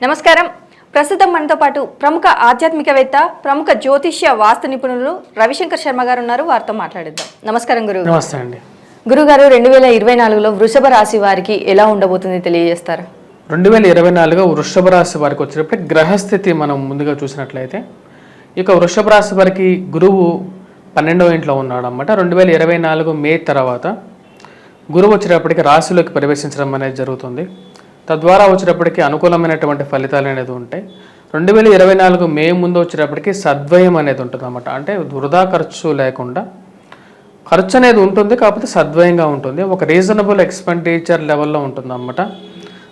నమస్కారం. ప్రస్తుతం మనతో పాటు ప్రముఖ ఆధ్యాత్మికవేత్త, ప్రముఖ జ్యోతిష్య వాస్తు నిపుణులు రవిశంకర్ శర్మ గారు ఉన్నారు. వారితో మాట్లాడిద్దాం. నమస్కారం గురువు. నమస్తే అండి. గురుగారు, 2024లో వృషభ రాశి వారికి ఎలా ఉండబోతుంది తెలియజేస్తారు? 2024 వృషభ రాశి వారికి వచ్చేటప్పుడు గ్రహస్థితి మనం ముందుగా చూసినట్లయితే ఇక వృషభ రాశి వారికి గురువు 12వ ఇంట్లో ఉన్నాడు అన్నమాట. 2024 మే తర్వాత గురువు వచ్చేటప్పటికి రాశిలోకి ప్రవేశించడం అనేది జరుగుతుంది. తద్వారా వచ్చేటప్పటికి అనుకూలమైనటువంటి ఫలితాలు అనేది ఉంటాయి. 2024 మే ముందు వచ్చేటప్పటికి సద్వయం అనేది ఉంటుంది అన్నమాట. అంటే వృధా ఖర్చు లేకుండా ఖర్చు అనేది ఉంటుంది, కాకపోతే సద్వయంగా ఉంటుంది, ఒక రీజనబుల్ ఎక్స్పెండిచర్ లెవెల్లో ఉంటుంది అన్నమాట.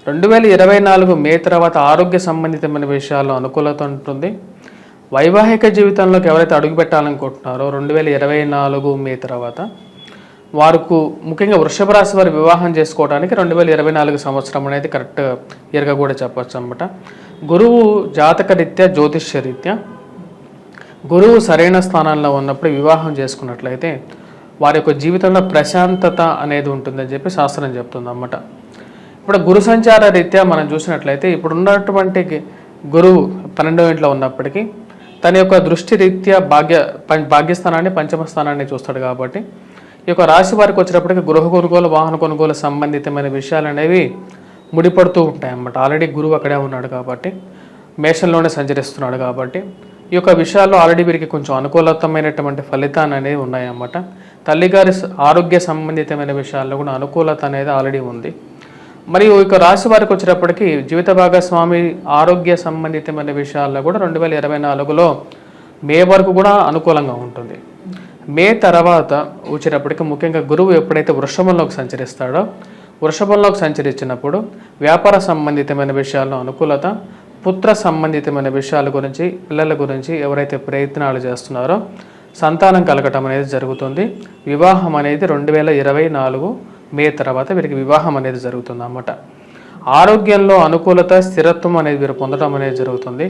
2024 మే తర్వాత ఆరోగ్య సంబంధితమైన విషయాల్లో అనుకూలత ఉంటుంది. వైవాహిక జీవితంలోకి ఎవరైతే అడుగు పెట్టాలనుకుంటున్నారో 2024 మే తర్వాత వారికి ముఖ్యంగా వృషభ రాశి వారు వివాహం చేసుకోవడానికి 2024 సంవత్సరం అనేది కరెక్ట్ ఇయర్గా కూడా చెప్పచ్చు అన్నమాట. గురువు జాతక రీత్యా, జ్యోతిష్య రీత్యా గురువు సరైన స్థానంలో ఉన్నప్పుడు వివాహం చేసుకున్నట్లయితే వారి యొక్క జీవితంలో ప్రశాంతత అనేది ఉంటుందని చెప్పి శాస్త్రం చెప్తుంది అన్నమాట. ఇప్పుడు గురు సంచార రీత్యా మనం చూసినట్లయితే ఇప్పుడు ఉన్నటువంటి గురువు 12వ ఇంట్లో ఉన్నప్పటికీ తన యొక్క దృష్టి రీత్యా భాగ్యస్థానాన్ని, పంచమ స్థానాన్ని చూస్తాడు. కాబట్టి ఈ యొక్క రాశి వారికి వచ్చేటప్పటికి గృహ కొనుగోలు, వాహన కొనుగోలు సంబంధితమైన విషయాలు అనేవి ముడిపడుతూ ఉంటాయి అన్నమాట. ఆల్రెడీ గురువు అక్కడే ఉన్నాడు కాబట్టి, మేషంలోనే సంచరిస్తున్నాడు కాబట్టి ఈ యొక్క విషయాల్లో ఆల్రెడీ వీరికి కొంచెం అనుకూలతమైనటువంటి ఫలితాలు అనేవి ఉన్నాయన్నమాట. తల్లిగారి ఆరోగ్య సంబంధితమైన విషయాల్లో కూడా అనుకూలత అనేది ఆల్రెడీ ఉంది. మరియు ఇక రాశి వారికి వచ్చేటప్పటికి జీవిత భాగస్వామి ఆరోగ్య సంబంధితమైన విషయాల్లో కూడా 2024లో మే వరకు కూడా అనుకూలంగా ఉంటుంది. మే తర్వాత వచ్చేటప్పటికి ముఖ్యంగా గురువు ఎప్పుడైతే వృషభంలోకి సంచరిస్తాడో, వృషభంలోకి సంచరించినప్పుడు వ్యాపార సంబంధితమైన విషయాల్లో అనుకూలత, పుత్ర సంబంధితమైన విషయాల గురించి, పిల్లల గురించి ఎవరైతే ప్రయత్నాలు చేస్తున్నారో సంతానం కలగటం అనేది జరుగుతుంది. వివాహం అనేది 2024 మే తర్వాత వీరికి వివాహం అనేది జరుగుతుంది అన్నమాట. ఆరోగ్యంలో అనుకూలత, స్థిరత్వం అనేది వీరు పొందడం అనేది జరుగుతుంది.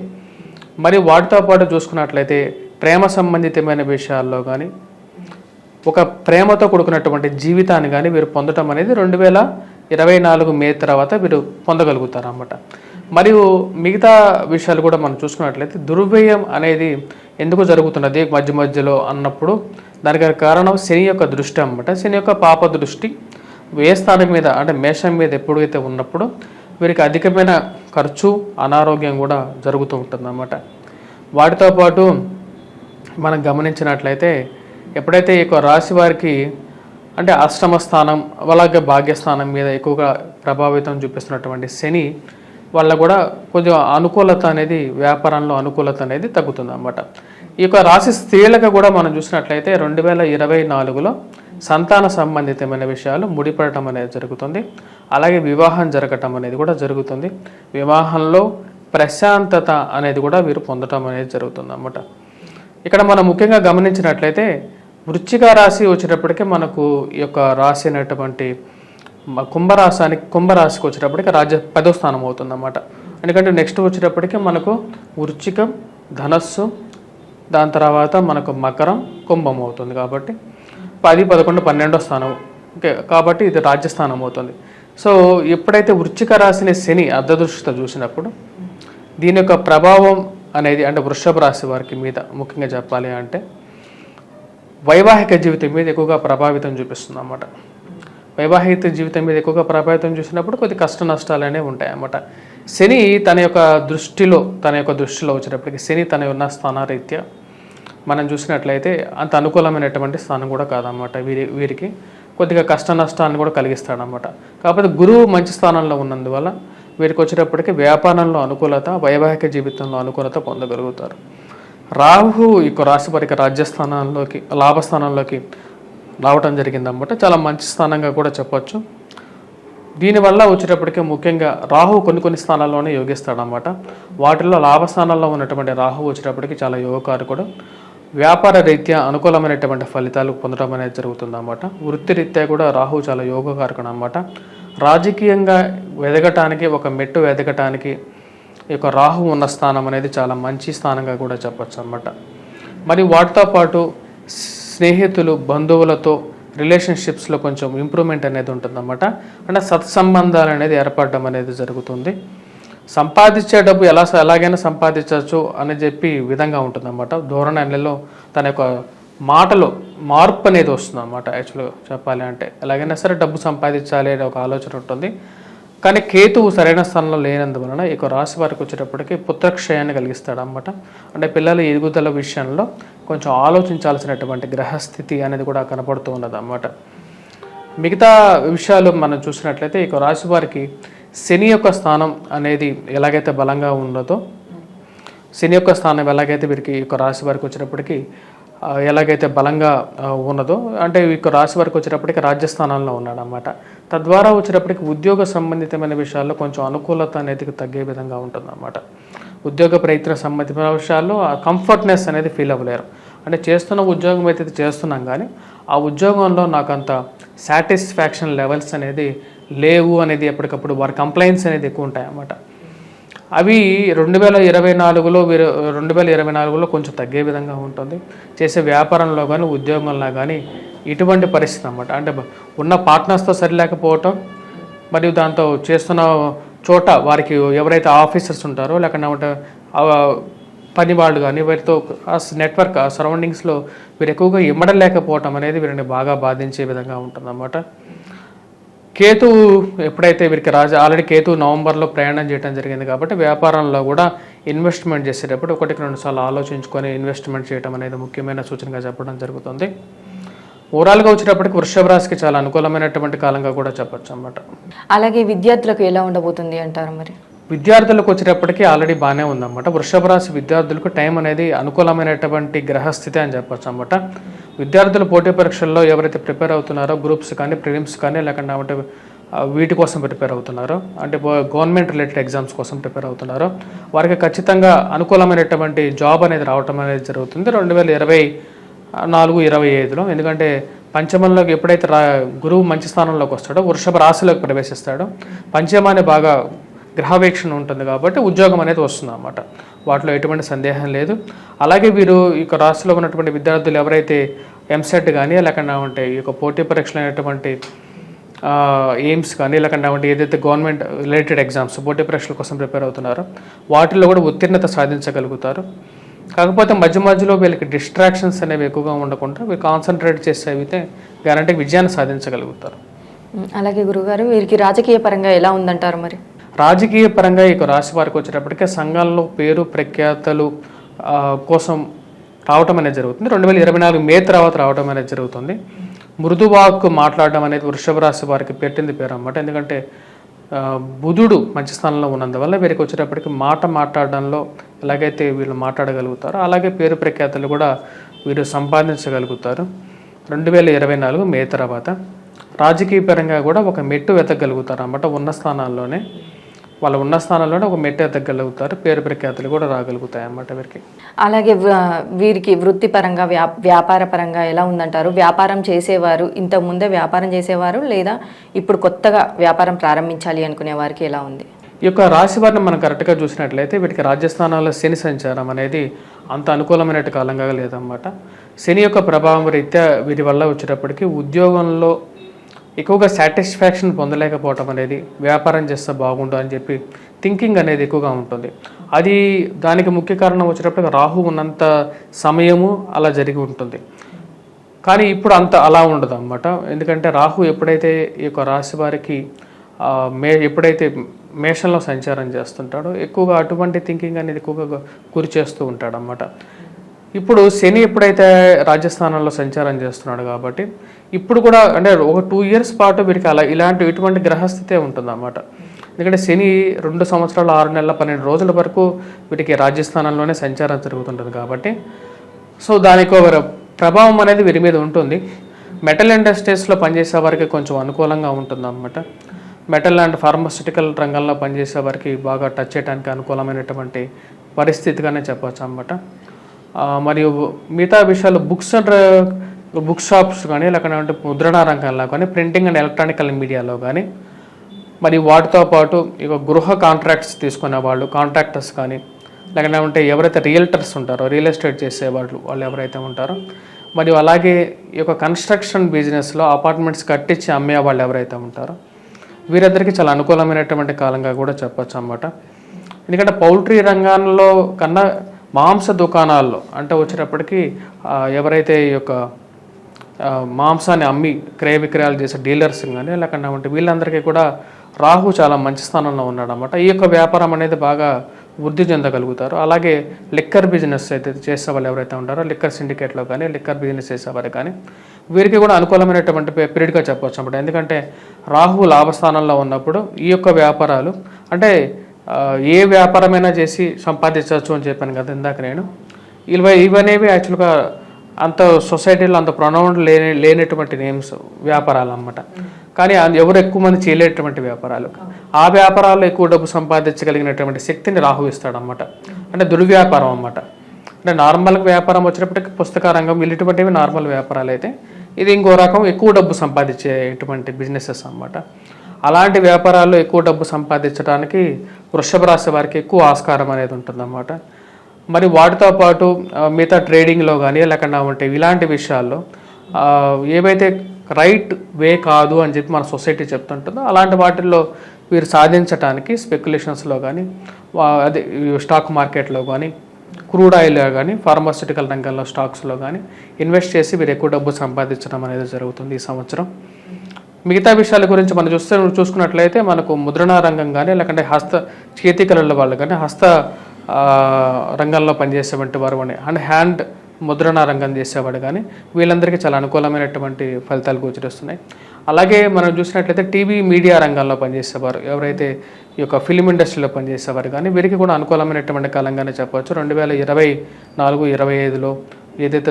మరి వాటితో పాటు చూసుకున్నట్లయితే ప్రేమ సంబంధితమైన విషయాల్లో కానీ, ఒక ప్రేమతో కూడుకున్నటువంటి జీవితాన్ని కానీ వీరు పొందడం అనేది 2024 మే తర్వాత వీరు పొందగలుగుతారు అన్నమాట. మరియు మిగతా విషయాలు కూడా మనం చూసుకున్నట్లయితే దుర్వ్యయం అనేది ఎందుకు జరుగుతున్నది మధ్య మధ్యలో అన్నప్పుడు దానికి కారణం శని యొక్క దృష్టి అన్నమాట. శని యొక్క పాప దృష్టి ఏ స్థానం మీద అంటే మేషం మీద ఎప్పుడైతే ఉన్నప్పుడు వీరికి అధికమైన ఖర్చు, అనారోగ్యం కూడా జరుగుతూ ఉంటుంది అన్నమాట. వాటితో పాటు మనం గమనించినట్లయితే ఎప్పుడైతే ఈ రాశి వారికి అంటే అష్టమ స్థానం అలాగే భాగ్యస్థానం మీద ఎక్కువగా ప్రభావితం చూపిస్తున్నటువంటి శని వల్ల కూడా కొంచెం అనుకూలత అనేది, వ్యాపారంలో అనుకూలత అనేది తగ్గుతుంది అన్నమాట. ఈ యొక్క రాశి స్త్రీలకు కూడా మనం చూసినట్లయితే 2024లో సంతాన సంబంధితమైన విషయాలు ముడిపడటం అనేది జరుగుతుంది. అలాగే వివాహం జరగటం అనేది కూడా జరుగుతుంది. వివాహంలో ప్రశాంతత అనేది కూడా వీరు పొందటం అనేది జరుగుతుంది అన్నమాట. ఇక్కడ మనం ముఖ్యంగా గమనించినట్లయితే వృశ్చిక రాశి వచ్చేటప్పటికి మనకు ఈ యొక్క రాశి అనేటువంటి కుంభరాశికి వచ్చేటప్పటికి 10వ స్థానం అవుతుంది అన్నమాట. ఎందుకంటే నెక్స్ట్ వచ్చేటప్పటికి మనకు వృశ్చికం, ధనస్సు, దాని తర్వాత మనకు మకరం, కుంభం అవుతుంది. కాబట్టి 10, 11, 12వ స్థానం. ఓకే, కాబట్టి ఇది రాజ్యస్థానం అవుతుంది. సో ఎప్పుడైతే వృశ్చిక రాశిని శని అర్ధదృష్టితో చూసినప్పుడు దీని యొక్క ప్రభావం అనేది అంటే వృషభ రాశి వారికి మీద ముఖ్యంగా చెప్పాలి అంటే వైవాహిక జీవితం మీద ఎక్కువగా ప్రభావితం చూపిస్తుంది అన్నమాట. వైవాహిక జీవితం మీద ఎక్కువగా ప్రభావితం చూసినప్పుడు కొద్ది కష్ట నష్టాలు అనేవి ఉంటాయి అన్నమాట. శని తన యొక్క దృష్టిలో వచ్చేటప్పటికి శని తన ఉన్న స్థానరీత్యా మనం చూసినట్లయితే అంత అనుకూలమైనటువంటి స్థానం కూడా కాదన్నమాట. వీరికి కొద్దిగా కష్ట నష్టాన్ని కూడా కలిగిస్తాడనమాట. కాకపోతే గురువు మంచి స్థానంలో ఉన్నందువల్ల వీరికి వచ్చేటప్పటికి వ్యాపారంలో అనుకూలత, వైవాహిక జీవితంలో అనుకూలత పొందగలుగుతారు. రాహు ఈ రాశి వారికి రాజ్యస్థానంలోకి, లాభస్థానంలోకి రావటం జరిగిందన్నమాట. చాలా మంచి స్థానంగా కూడా చెప్పచ్చు. దీనివల్ల వచ్చేటప్పటికి ముఖ్యంగా రాహు కొన్ని స్థానాల్లోనే యోగిస్తాడనమాట. వాటిల్లో లాభస్థానాల్లో ఉన్నటువంటి రాహు వచ్చేటప్పటికి చాలా యోగకారకుడు. వ్యాపార రీత్యా అనుకూలమైనటువంటి ఫలితాలు పొందడం అనేది జరుగుతుందన్నమాట. వృత్తి రీత్యా కూడా రాహు చాలా యోగకారకుడు అన్నమాట. రాజకీయంగా ఎదగటానికి, ఒక మెట్టు ఎదగటానికి ఈ యొక్క రాహు ఉన్న స్థానం అనేది చాలా మంచి స్థానంగా కూడా చెప్పచ్చు అన్నమాట. మరి వాటితో పాటు స్నేహితులు, బంధువులతో రిలేషన్షిప్స్లో కొంచెం ఇంప్రూవ్మెంట్ అనేది ఉంటుందన్నమాట. అంటే సత్సంబంధాలు అనేది ఏర్పడడం అనేది జరుగుతుంది. సంపాదించే డబ్బు ఎలాగైనా సంపాదించవచ్చు అని చెప్పి విధంగా ఉంటుందన్నమాట. ధోరణిలో తన యొక్క మాటలో మార్పు అనేది వస్తుంది అన్నమాట. యాక్చువల్గా చెప్పాలి అంటే ఎలాగైనా సరే డబ్బు సంపాదించాలి అనే ఒక ఆలోచన ఉంటుంది. కానీ కేతువు సరైన స్థానంలో లేనందువలన ఈ రాశి వారికి వచ్చేటప్పటికి పుత్రక్షయాన్ని కలిగిస్తాడు అన్నమాట. అంటే పిల్లల ఎదుగుదల విషయంలో కొంచెం ఆలోచించాల్సినటువంటి గ్రహస్థితి అనేది కూడా కనపడుతూ ఉన్నది అన్నమాట. మిగతా విషయాలు మనం చూసినట్లయితే ఈ రాశి వారికి శని యొక్క స్థానం అనేది ఎలాగైతే బలంగా ఉన్నదో, శని యొక్క స్థానం ఎలాగైతే వీరికి ఈ రాశి వారికి వచ్చేటప్పటికి ఎలాగైతే బలంగా ఉన్నదో, అంటే ఈ రాశి వారికి వచ్చేటప్పటికి రాజ్యస్థానంలో ఉన్నాడు అన్నమాట. తద్వారా వచ్చేటప్పటికి ఉద్యోగ సంబంధితమైన విషయాల్లో కొంచెం అనుకూలత అనేది తగ్గే విధంగా ఉంటుందన్నమాట. ఉద్యోగ ప్రయత్న సంబంధిత విషయాల్లో ఆ కంఫర్ట్నెస్ అనేది ఫీల్ అవ్వలేరు. అంటే చేస్తున్న ఉద్యోగం అయితే చేస్తున్నాం, కానీ ఆ ఉద్యోగంలో నాకు అంత సాటిస్ఫాక్షన్ లెవెల్స్ అనేది లేవు అనేది ఎప్పటికప్పుడు వారి కంప్లైంట్స్ అనేది ఎక్కువ ఉంటాయి అన్నమాట. అవి 2024లో కొంచెం తగ్గే విధంగా ఉంటుంది. చేసే వ్యాపారంలో కానీ ఉద్యోగంలో కానీ ఇటువంటి పరిస్థితి అన్నమాట. అంటే ఉన్న పార్ట్నర్స్తో సరిలేకపోవటం, మరియు దాంతో చేస్తున్న చోట వారికి ఎవరైతే ఆఫీసర్స్ ఉంటారో లేకపోతే పని వాళ్ళు కానీ వీరితో ఆ నెట్వర్క్ ఆ సరౌండింగ్స్లో వీరు ఎక్కువగా ఇమ్మడం లేకపోవటం అనేది వీరిని బాగా బాధించే విధంగా ఉంటుందన్నమాట. కేతువు ఎప్పుడైతే వీరికి ఆల్రెడీ కేతువు నవంబర్లో ప్రయాణం చేయడం జరిగింది కాబట్టి వ్యాపారంలో కూడా ఇన్వెస్ట్మెంట్ చేసేటప్పుడు 1-2 సార్లు ఆలోచించుకొని ఇన్వెస్ట్మెంట్ చేయడం అనేది ముఖ్యమైన సూచనగా చెప్పడం జరుగుతుంది. ఓవరాల్గా వచ్చేటప్పటికి వృషభ రాశికి చాలా అనుకూలమైనటువంటి కాలంగా కూడా చెప్పచ్చు అన్నమాట. అలాగే విద్యార్థులకు ఎలా ఉండబోతుంది అంటారు? మరి విద్యార్థులకు వచ్చేటప్పటికి ఆల్రెడీ బాగానే ఉందన్నమాట. వృషభ రాశి విద్యార్థులకు టైం అనేది అనుకూలమైనటువంటి గ్రహస్థితి అని చెప్పచ్చు అన్నమాట. విద్యార్థులు పోటీ పరీక్షల్లో ఎవరైతే ప్రిపేర్ అవుతున్నారో, గ్రూప్స్ కానీ ప్రిలిమ్స్ కానీ లేకుంటే వీటి కోసం ప్రిపేర్ అవుతున్నారో, అంటే గవర్నమెంట్ రిలేటెడ్ ఎగ్జామ్స్ కోసం ప్రిపేర్ అవుతున్నారో వారికి ఖచ్చితంగా అనుకూలమైనటువంటి జాబ్ అనేది రావటం అనేది జరుగుతుంది 2024-25లో. ఎందుకంటే పంచమంలోకి ఎప్పుడైతే గురువు మంచి స్థానంలోకి వస్తాడో వృషభ రాశిలోకి ప్రవేశిస్తాడో పంచమాన్ని బాగా గ్రహవీక్షణ ఉంటుంది కాబట్టి ఉద్యోగం అనేది వస్తుంది అన్నమాట. వాటిలో ఎటువంటి సందేహం లేదు. అలాగే వీరు ఈ రాశిలో ఉన్నటువంటి విద్యార్థులు ఎవరైతే ఎంసెట్ కానీ లేకుండా ఈ పోటీ పరీక్షలు అనేటువంటి ఎయిమ్స్ కానీ లేకుండా ఏదైతే గవర్నమెంట్ రిలేటెడ్ ఎగ్జామ్స్ పోటీ పరీక్షల కోసం ప్రిపేర్ అవుతున్నారో వాటిల్లో కూడా ఉత్తీర్ణత సాధించగలుగుతారు. కాకపోతే మధ్యలో వీళ్ళకి డిస్ట్రాక్షన్స్ అనేవి ఎక్కువగా ఉండకుండా వీళ్ళు కాన్సన్ట్రేట్ చేస్తే అయితే గ్యారంటీ విజయాన్ని సాధించగలుగుతారు. అలాగే గురుగారు వీరికి రాజకీయ పరంగా ఎలా ఉందంటారు? మరి రాజకీయ పరంగా ఈ రాశి వారికి వచ్చేటప్పటికే సంఘాల్లో పేరు ప్రఖ్యాతలు కోసం రావటం అనేది జరుగుతుంది. 2024 మే తర్వాత రావటం అనేది జరుగుతుంది. మృదువాక్కు మాట్లాడడం అనేది వృషభ రాశి వారికి పెట్టింది పేరు అన్నమాట. ఎందుకంటే బుధుడు మంచి స్థానంలో ఉన్నందువల్ల వీరికి వచ్చేటప్పటికి మాట్లాడడంలో ఎలాగైతే వీళ్ళు మాట్లాడగలుగుతారో అలాగే పేరు ప్రఖ్యాతలు కూడా వీరు సంపాదించగలుగుతారు. 2024 మే తర్వాత రాజకీయ పరంగా కూడా ఒక మెట్టు ఎత్తగలుగుతారు అన్నమాట. వాళ్ళ ఉన్న స్థానంలోనే ఒక మెట్టు ఎత్తగలుగుతారు. పేరు ప్రఖ్యాతులు కూడా రాగలుగుతాయి అన్నమాట వీరికి. అలాగే వీరికి వృత్తిపరంగా వ్యాపార పరంగా ఎలా ఉందంటారు? వ్యాపారం చేసేవారు ఇంతకు ముందే వ్యాపారం చేసేవారు లేదా ఇప్పుడు కొత్తగా వ్యాపారం ప్రారంభించాలి అనుకునే వారికి ఎలా ఉంది? ఈ యొక్క రాశి వారిని మనం కరెక్ట్గా చూసినట్లయితే వీటికి రాజ్యస్థానాల్లో శని సంచారం అనేది అంత అనుకూలమైన కాలంగా లేదన్నమాట. శని యొక్క ప్రభావం రీత్యా వీరి వల్ల వచ్చేటప్పటికి ఉద్యోగంలో ఎక్కువగా సాటిస్ఫాక్షన్ పొందలేకపోవటం అనేది, వ్యాపారం చేస్తే బాగుండు అని చెప్పి థింకింగ్ అనేది ఎక్కువగా ఉంటుంది. దానికి ముఖ్య కారణం వచ్చేటప్పటికి రాహు ఉన్నంత సమయము అలా జరిగి ఉంటుంది. కానీ ఇప్పుడు అలా ఉండదు అన్నమాట. ఎందుకంటే రాహు ఎప్పుడైతే ఈ యొక్క రాశి వారికి ఎప్పుడైతే మేషంలో సంచారం చేస్తుంటాడో ఎక్కువగా అటువంటి థింకింగ్ అనేది ఎక్కువగా గురి చేస్తూ ఉంటాడు అన్నమాట. ఇప్పుడు శని ఎప్పుడైతే రాజస్థానంలో సంచారం చేస్తున్నాడు కాబట్టి ఇప్పుడు కూడా అంటే ఒక 2 years పాటు వీరికి ఇటువంటి గ్రహస్థితే ఉంటుంది అన్నమాట. ఎందుకంటే శని 2 సంవత్సరాలు 6 నెలల 12 రోజుల వరకు వీటికి రాజస్థానంలోనే సంచారం జరుగుతుంటుంది కాబట్టి సో దానికి ఒక ప్రభావం అనేది వీరి మీద ఉంటుంది. మెటల్ ఇండస్ట్రీస్లో పనిచేసే వారికి కొంచెం అనుకూలంగా ఉంటుంది అన్నమాట. మెటల్ అండ్ ఫార్మాస్యూటికల్ రంగంలో పనిచేసే వారికి బాగా టచ్ చేయడానికి అనుకూలమైనటువంటి పరిస్థితిగానే చెప్పవచ్చు అన్నమాట. మరియు మిగతా విషయాలు బుక్ షాప్స్ కానీ లేకపోతే ముద్రణ రంగంలో కానీ ప్రింటింగ్ అండ్ ఎలక్ట్రానికల్ మీడియాలో కానీ మరి వాటితో పాటు ఇక గృహ కాంట్రాక్ట్స్ తీసుకునే వాళ్ళు కాంట్రాక్టర్స్ కానీ లేకపోతే ఎవరైతే రియల్టర్స్ ఉంటారో రియల్ ఎస్టేట్ వాళ్ళు ఎవరైతే ఉంటారో మరియు అలాగే ఈ యొక్క కన్స్ట్రక్షన్ బిజినెస్లో అపార్ట్మెంట్స్ కట్టించి అమ్మే వాళ్ళు ఎవరైతే ఉంటారో వీరందరికీ చాలా అనుకూలమైనటువంటి కాలంగా కూడా చెప్పచ్చు అన్నమాట. ఎందుకంటే పౌల్ట్రీ రంగంలో కన్నా మాంస దుకాణాల్లో అంటే వచ్చేటప్పటికి ఎవరైతే ఈ యొక్క మాంసాన్ని అమ్మి క్రయ విక్రయాలు చేసే డీలర్స్ కానీ లేకుండా వీళ్ళందరికీ కూడా రాహు చాలా మంచి స్థానంలో ఉన్నాడు అన్నమాట. ఈ యొక్క వ్యాపారం అనేది బాగా వృద్ధి చెందగలుగుతారు. అలాగే లిక్కర్ బిజినెస్ అయితే చేసేవాళ్ళు ఎవరైతే ఉంటారో లిక్కర్ సిండికేట్లో కానీ లిక్కర్ బిజినెస్ చేసేవారు కానీ వీరికి కూడా అనుకూలమైనటువంటి పీరియడ్గా చెప్పవచ్చు అన్నమాట. ఎందుకంటే రాహు లాభస్థానంలో ఉన్నప్పుడు ఈ యొక్క వ్యాపారాలు అంటే ఏ వ్యాపారమైనా చేసి సంపాదించవచ్చు అని చెప్పాను కదా ఇందాక నేను. ఇవనేవి యాక్చువల్గా అంత సొసైటీలో అంత ప్రొనౌన్ లేనటువంటి నేమ్స్ వ్యాపారాలు అన్నమాట. కానీ ఎవరు ఎక్కువ మంది చేయలేటువంటి వ్యాపారాలు, ఆ వ్యాపారాల్లో ఎక్కువ డబ్బు సంపాదించగలిగినటువంటి శక్తిని రాహు ఇస్తాడనమాట. అంటే దుర్వ్యాపారం అన్నమాట. అంటే నార్మల్గా వ్యాపారం వచ్చినప్పటికీ పుస్తక రంగం ఇటువంటివి నార్మల్ వ్యాపారాలు అయితే, ఇది ఇంకో రకం ఎక్కువ డబ్బు సంపాదించేటువంటి బిజినెసెస్ అన్నమాట. అలాంటి వ్యాపారాల్లో ఎక్కువ డబ్బు సంపాదించడానికి వృషభ రాశి వారికి ఎక్కువ ఆస్కారం అనేది ఉంటుందన్నమాట. మరి వాటితో పాటు మిగతా ట్రేడింగ్లో కానీ లేకుండా ఇలాంటి విషయాల్లో ఏవైతే రైట్ వే కాదు అని చెప్పి మన సొసైటీ చెప్తుంటుందో అలాంటి వాటిల్లో వీరు సాధించడానికి స్పెక్యులేషన్స్లో కానీ అదే స్టాక్ మార్కెట్లో కానీ క్రూడ్ ఆయిల్ కానీ ఫార్మాస్యూటికల్ రంగంలో స్టాక్స్లో కానీ ఇన్వెస్ట్ చేసి వీరు ఎక్కువ డబ్బు సంపాదించడం అనేది జరుగుతుంది ఈ సంవత్సరం. మిగతా విషయాల గురించి మనం చూసుకున్నట్లయితే మనకు ముద్రణ రంగం కానీ లేకుంటే చేతి కళల వాళ్ళు కానీ రంగంలో పనిచేసేటువంటి వారు అండ్ హ్యాండ్ ముద్రణ రంగం చేసేవాడు కానీ వీళ్ళందరికీ చాలా అనుకూలమైనటువంటి ఫలితాలు గోచరిస్తున్నాయి. అలాగే మనం చూసినట్లయితే టీవీ మీడియా రంగంలో పనిచేసేవారు ఎవరైతే ఈ యొక్క ఫిలిం ఇండస్ట్రీలో పనిచేసేవారు కానీ వీరికి కూడా అనుకూలమైనటువంటి కాలంగానే చెప్పవచ్చు. 2024-25లో ఏదైతే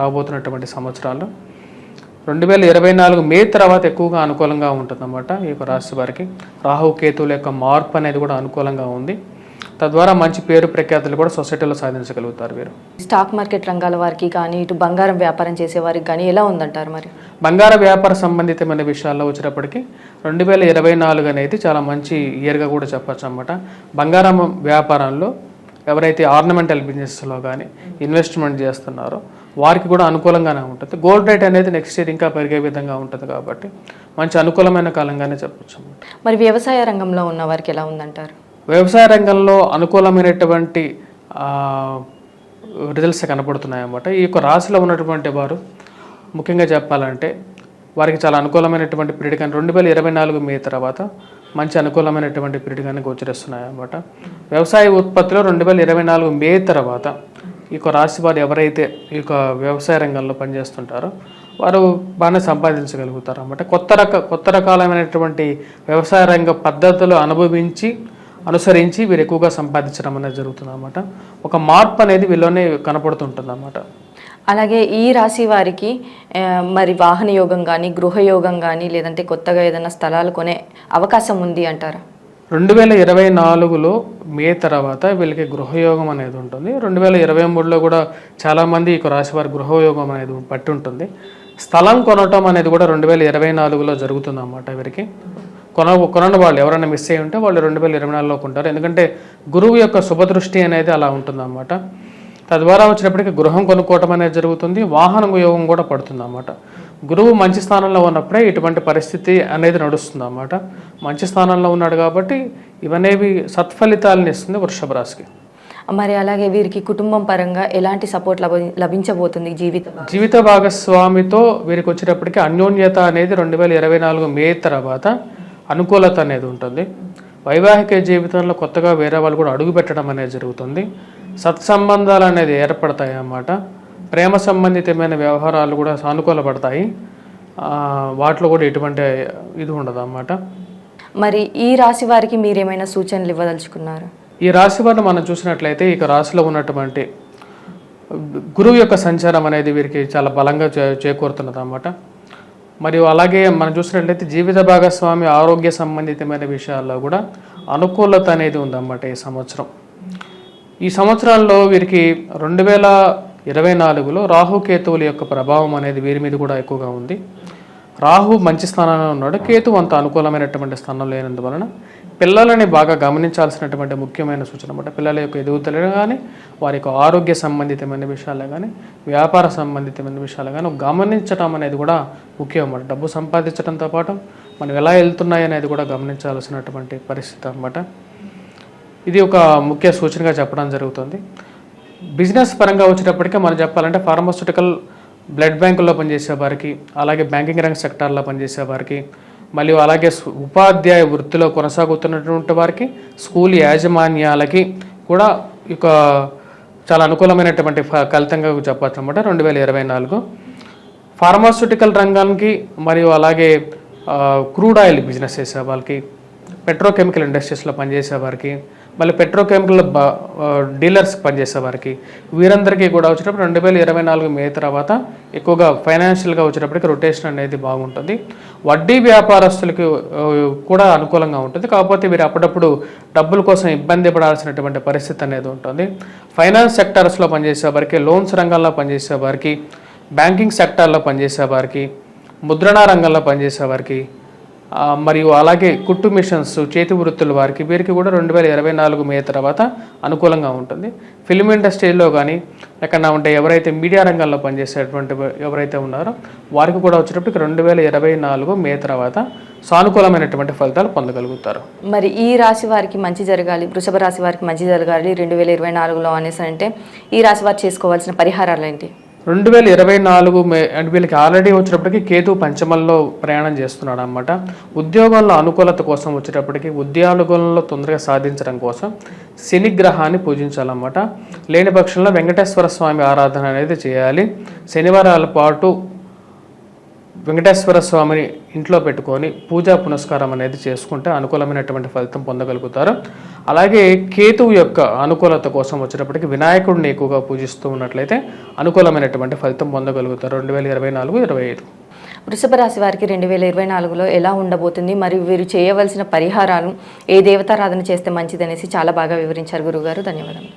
రాబోతున్నటువంటి సంవత్సరాల్లో 2024 మే తర్వాత ఎక్కువగా అనుకూలంగా ఉంటుందన్నమాట. ఈ యొక్క రాశి వారికి రాహు కేతువుల యొక్క మార్పు అనేది కూడా అనుకూలంగా ఉంది. తద్వారా మంచి పేరు ప్రఖ్యాతులు కూడా సొసైటీలో సాధించగలుగుతారు వీరు. స్టాక్ మార్కెట్ రంగాల వారికి కానీ ఇటు బంగారం వ్యాపారం చేసే వారికి కానీ ఎలా ఉందంటారు? మరి బంగార వ్యాపార సంబంధితమైన విషయాల్లో వచ్చినప్పటికీ 2024 అనేది చాలా మంచి ఇయర్గా కూడా చెప్పచ్చు అన్నమాట. బంగారం వ్యాపారంలో ఎవరైతే ఆర్నమెంటల్ బిజినెస్లో కానీ ఇన్వెస్ట్మెంట్ చేస్తున్నారో వారికి కూడా అనుకూలంగానే ఉంటుంది. గోల్డ్ రేట్ అనేది నెక్స్ట్ ఇయర్ ఇంకా పెరిగే విధంగా ఉంటుంది కాబట్టి మంచి అనుకూలమైన కాలంగానే చెప్పచ్చు. మరి వ్యవసాయ రంగంలో ఉన్న వారికి ఎలా ఉందంటారు? వ్యవసాయ రంగంలో అనుకూలమైనటువంటి రిజల్ట్స్ కనపడుతున్నాయి అన్నమాట. ఈ యొక్క రాశిలో ఉన్నటువంటి వారు ముఖ్యంగా చెప్పాలంటే వారికి చాలా అనుకూలమైనటువంటి పీరియడ్ కానీ 2024 మే తర్వాత మంచి అనుకూలమైనటువంటి పీరియడ్ కానీ గోచరిస్తున్నాయి అన్నమాట. వ్యవసాయ ఉత్పత్తిలో 2024 మే తర్వాత ఈ యొక్క రాశి వారు ఎవరైతే ఈ యొక్క వ్యవసాయ రంగంలో పనిచేస్తుంటారో వారు బాగానే సంపాదించగలుగుతారు అన్నమాట. కొత్త రకాలైనటువంటి వ్యవసాయ రంగ పద్ధతులు అనుసరించి వీరు ఎక్కువగా సంపాదించడం అనేది జరుగుతుంది అన్నమాట. ఒక మార్పు అనేది వీళ్ళలోనే కనపడుతుంటుంది అన్నమాట. అలాగే ఈ రాశి వారికి మరి వాహన యోగం కానీ గృహయోగం కానీ లేదంటే కొత్తగా ఏదైనా స్థలాలు కొనే అవకాశం ఉంది అంటారా? 2024లో మే తర్వాత వీళ్ళకి గృహయోగం అనేది ఉంటుంది. 2023లో కూడా చాలామంది ఈ రాశి వారి గృహయోగం అనేది పట్టి ఉంటుంది. స్థలం కొనటం అనేది కూడా 2024లో జరుగుతుంది అన్నమాట. వీరికి కొనని వాళ్ళు ఎవరైనా మిస్ అయ్యి ఉంటే వాళ్ళు 2024లో కొంటారు. ఎందుకంటే గురువు యొక్క శుభదృష్టి అనేది అలా ఉంటుందన్నమాట. తద్వారా వచ్చినప్పటికీ గృహం కొనుక్కోవటం అనేది జరుగుతుంది. వాహన యోగం కూడా పడుతుంది అన్నమాట. గురువు మంచి స్థానంలో ఉన్నప్పుడే ఇటువంటి పరిస్థితి అనేది నడుస్తుంది అన్నమాట. మంచి స్థానంలో ఉన్నాడు కాబట్టి ఇవనేవి సత్ఫలితాలను ఇస్తుంది వృషభ రాశికి. మరి అలాగే వీరికి కుటుంబం పరంగా ఎలాంటి సపోర్ట్ లభించబోతుంది? జీవిత భాగస్వామితో వీరికి వచ్చేటప్పటికి అన్యోన్యత అనేది 2024 మే తర్వాత అనుకూలత అనేది ఉంటుంది. వైవాహిక జీవితంలో కొత్తగా వేరే వాళ్ళు కూడా అడుగు పెట్టడం అనేది జరుగుతుంది. సత్సంబంధాలు అనేది ఏర్పడతాయి అన్నమాట. ప్రేమ సంబంధితమైన వ్యవహారాలు కూడా సానుకూలపడతాయి. వాటిలో కూడా ఎటువంటి ఇది ఉండదు అన్నమాట. మరి ఈ రాశి వారికి మీరేమైనా సూచనలు ఇవ్వదలుచుకున్నారు? ఈ రాశి వారిని మనం చూసినట్లయితే ఇక రాశిలో ఉన్నటువంటి గురువు యొక్క సంచారం అనేది వీరికి చాలా బలంగా చేకూరుతున్నది అన్నమాట. మరియు అలాగే మనం చూసినట్లయితే జీవిత భాగస్వామి ఆరోగ్య సంబంధితమైన విషయాల్లో కూడా అనుకూలత అనేది ఉందన్నమాట. ఈ సంవత్సరాల్లో వీరికి 2024లో రాహుకేతువుల యొక్క ప్రభావం అనేది వీరి మీద కూడా ఎక్కువగా ఉంది. రాహు మంచి స్థానంలో ఉన్నాడు, కేతు అంత అనుకూలమైనటువంటి స్థానం లేనందువలన పిల్లలని బాగా గమనించాల్సినటువంటి ముఖ్యమైన సూచన అన్నమాట. పిల్లల యొక్క ఎదుగుదల కానీ వారి యొక్క ఆరోగ్య సంబంధితమైన విషయాలు కానీ వ్యాపార సంబంధితమైన విషయాలు కానీ గమనించడం అనేది కూడా ముఖ్యం అన్నమాట. డబ్బు సంపాదించడంతో పాటు మనం ఎలా వెళ్తున్నాయి అనేది కూడా గమనించాల్సినటువంటి పరిస్థితి అన్నమాట. ఇది ఒక ముఖ్య సూచనగా చెప్పడం జరుగుతుంది. బిజినెస్ పరంగా వచ్చేటప్పటికీ మనం చెప్పాలంటే ఫార్మాస్యూటికల్, బ్లడ్ బ్యాంకుల్లో పనిచేసే వారికి, అలాగే బ్యాంకింగ్ రంగ సెక్టార్లో పనిచేసే వారికి, మరియు అలాగే ఉపాధ్యాయ వృత్తిలో కొనసాగుతున్నటువంటి వారికి, స్కూల్ యాజమాన్యాలకి కూడా ఇక చాలా అనుకూలమైనటువంటి ఫలితంగా చెప్పచ్చు అన్నమాట 2024. ఫార్మాస్యూటికల్ రంగానికి మరియు అలాగే క్రూడ్ ఆయిల్ బిజినెస్ చేసే వాళ్ళకి, పెట్రోకెమికల్ ఇండస్ట్రీస్లో పనిచేసే వారికి, మళ్ళీ పెట్రోకెమికల్ డీలర్స్ పనిచేసే వారికి, వీరందరికీ కూడా వచ్చేటప్పుడు 2024 మే తర్వాత ఎక్కువగా ఫైనాన్షియల్గా వచ్చేటప్పటికి రొటేషన్ అనేది బాగుంటుంది. వడ్డీ వ్యాపారస్తులకి కూడా అనుకూలంగా ఉంటుంది. కాకపోతే వీరు అప్పుడప్పుడు డబ్బుల కోసం ఇబ్బంది పడాల్సినటువంటి పరిస్థితి అనేది ఉంటుంది. ఫైనాన్స్ సెక్టార్స్లో పనిచేసే వారికి, లోన్స్ రంగంలో పనిచేసే వారికి, బ్యాంకింగ్ సెక్టార్లో పనిచేసే వారికి, ముద్రణా రంగంలో పనిచేసే వారికి, మరియు అలాగే కుట్టు మిషన్స్, చేతి వృత్తుల వారికి, వీరికి కూడా 2024 మే తర్వాత అనుకూలంగా ఉంటుంది. ఫిల్మ్ ఇండస్ట్రీలో కానీ ఎక్కడన్నా ఉంటే ఎవరైతే మీడియా రంగంలో పనిచేసేటువంటి ఎవరైతే ఉన్నారో వారికి కూడా వచ్చేటప్పటికి 2024 మే తర్వాత సానుకూలమైనటువంటి ఫలితాలు పొందగలుగుతారు. మరి ఈ రాశి వారికి మంచి జరగాలి, వృషభ రాశి వారికి మంచి జరగాలి 2024లో అనేసి అంటే ఈ రాశి వారు చేసుకోవాల్సిన పరిహారాలు ఏంటి? 2024 మే అంటే వీళ్ళకి ఆల్రెడీ వచ్చేటప్పటికి కేతు పంచమంలో ప్రయాణం చేస్తున్నాడు అన్నమాట. ఉద్యోగంలో అనుకూలత కోసం వచ్చేటప్పటికి, ఉద్యోగంలో తొందరగా సాధించడం కోసం శని గ్రహాన్ని పూజించాలన్నమాట. లేని పక్షంలో వెంకటేశ్వర స్వామి ఆరాధన అనేది చేయాలి. శనివారాల పాటు వెంకటేశ్వర స్వామిని ఇంట్లో పెట్టుకొని పూజా పునస్కారం అనేది చేసుకుంటే అనుకూలమైనటువంటి ఫలితం పొందగలుగుతారు. అలాగే కేతువు యొక్క అనుకూలత కోసం వచ్చేటప్పటికి వినాయకుడిని ఎక్కువగా పూజిస్తూ ఉన్నట్లయితే అనుకూలమైనటువంటి ఫలితం పొందగలుగుతారు 2024-25. వృషభ రాశి వారికి 2024లో ఎలా ఉండబోతుంది, మరియు వీరు చేయవలసిన పరిహారాలు, ఏ దేవతారాధన చేస్తే మంచిదనేసి చాలా బాగా వివరించారు గురువుగారు. ధన్యవాదాలు.